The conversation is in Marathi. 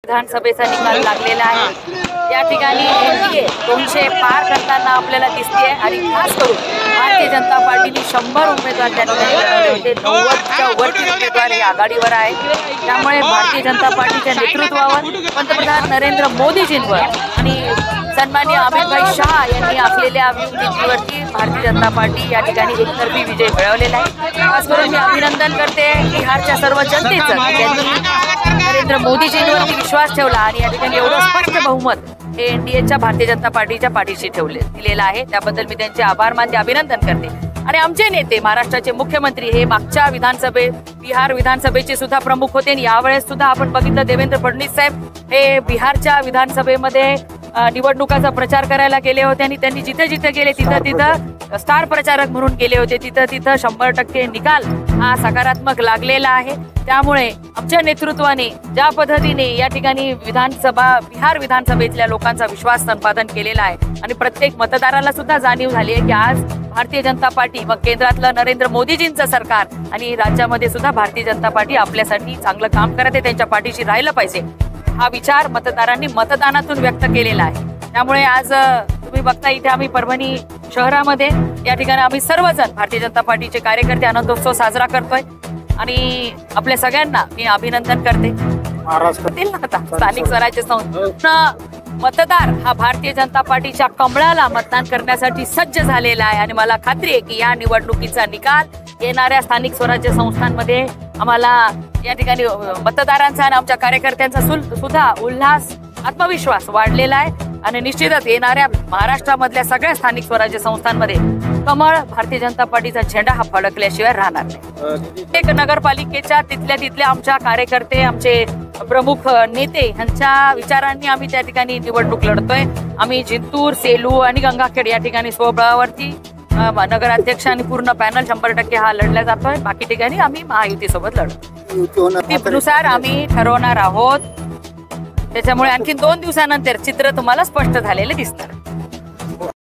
विधानसभेचा निकाल लागलेला आहे। या ठिकाणी एनडीए 200 पार करताना आपल्याला दिसते आणि खास करून भारतीय जनता पार्टीने 100 उमेदवार त्या ठिकाणी मिळवले होते। 90च्या वरती उमेदवार हे आघाडीवर आहे। त्यामुळे भारतीय जनता पार्टीच्या नेतृत्वावर पंतप्रधान नरेंद्र मोदीजींवर आणि सन्माननीय अमित भाई शाह यांनी आखलेल्या व्यूहनीतीवरती भारतीय जनता पार्टी या ठिकाणी एकतर्फी विजय मिळवलेला आहे। खास करून मी अभिनंदन करते बिहारच्या सर्व जनतेचं, त्यांनी नरेंद्र मोदीजींवरती विश्वास ठेवला आणि या ठिकाणी एवढं स्पष्ट बहुमत हे एनडीएच्या भारतीय जनता पार्टीच्या पाठीशी दिलेलं आहे। त्याबद्दल मी त्यांचे आभार मानते, अभिनंदन करते। आणि आमचे नेते महाराष्ट्राचे मुख्यमंत्री हे मागच्या बिहार विधानसभेचे सुद्धा प्रमुख होते आणि यावेळेस सुद्धा आपण बघितलं देवेंद्र फडणवीस साहेब हे बिहारच्या विधानसभेमध्ये निवडणुकाचा प्रचार करायला गेले होते आणि त्यांनी जिथे जिथे गेले तिथं स्टार प्रचारक म्हणून गेले होते। तिथं 100% निकाल हा सकारात्मक लागलेला आहे। त्यामुळे आमच्या नेतृत्वाने ज्या पद्धतीने या ठिकाणी बिहार विधानसभेतल्या लोकांचा विश्वास संपादन केलेला आहे आणि प्रत्येक मतदाराला सुद्धा जाणीव झाली आहे की आज भारतीय जनता पार्टी व केंद्रातलं नरेंद्र मोदीजींचं सरकार आणि राज्यामध्ये सुद्धा भारतीय जनता पार्टी आपल्यासाठी चांगलं काम करत आहे, त्यांच्या पाठीशी राहिलं पाहिजे हा विचार मतदारांनी मतदानातून व्यक्त केलेला आहे। त्यामुळे आज तुम्ही बघता इथे आम्ही परभणी शहरामध्ये या ठिकाणी आम्ही सर्वजण भारतीय जनता पार्टीचे कार्यकर्ते आनंदोत्सव साजरा करतोय आणि आपल्या सगळ्यांना मी अभिनंदन करते। महाराष्ट्रातील आता स्थानिक स्वराज्य संस्था मतदार हा भारतीय जनता पार्टीच्या कमळाला मतदान करण्यासाठी सज्ज झालेला आहे आणि मला खात्री आहे की या निवडणुकीचा निकाल येणाऱ्या स्थानिक स्वराज्य संस्थांमध्ये आम्हाला या ठिकाणी मतदारांचा आणि आमच्या कार्यकर्त्यांचा सुद्धा उल्हास आत्मविश्वास वाढलेला आहे आणि निश्चितच येणाऱ्या महाराष्ट्रामधल्या सगळ्या स्थानिक स्वराज्य संस्थांमध्ये कमळ भारतीय जनता पार्टीचा झेंडा हा फडकल्याशिवाय राहणार नाही। एक नगरपालिकेच्या तिथल्या आमच्या कार्यकर्ते, आमचे प्रमुख नेते यांच्या विचारांनी आम्ही त्या ठिकाणी निवडणूक लढतोय। आम्ही जिंतूर, सेलू आणि गंगाखेड या ठिकाणी स्वबळावरती नगराध्यक्ष आणि पूर्ण पॅनल 100% हा लढला जातोय। बाकी ठिकाणी आम्ही महायुतीसोबत लढतो, त्यानुसार आम्ही ठरवणार आहोत। त्याच्यामुळे आणखी 2 दिवसानंतर चित्र तुम्हाला स्पष्ट झालेले दिसणार।